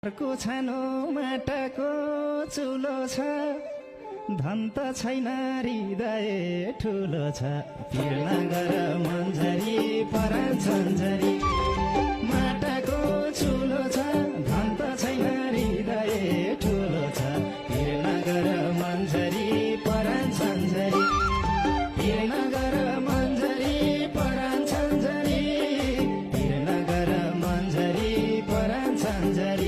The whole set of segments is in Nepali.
को छानो माटाको चुलो छ धन त छैन हृदय ठुलो छ पिर नगर मन्झरी परान छन्झरी माटाको चुलो छ धन त छैन हृदय ठुलो छ पिर नगर मन्झरी परान छन्झरी पिर नगर मन्झरी परान छन्झरी पिर नगर मन्झरी परान छन्झरी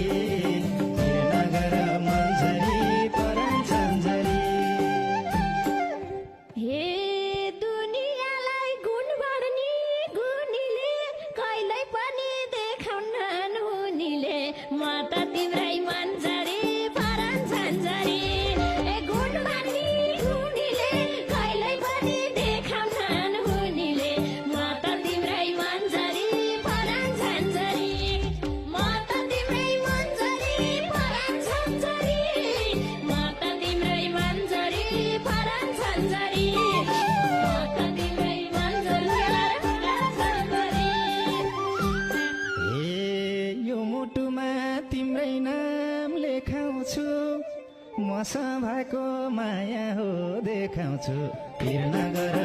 तिम्रै नाम लेखाउँछु म सभाको माया हो देखाउँछु पिर नगर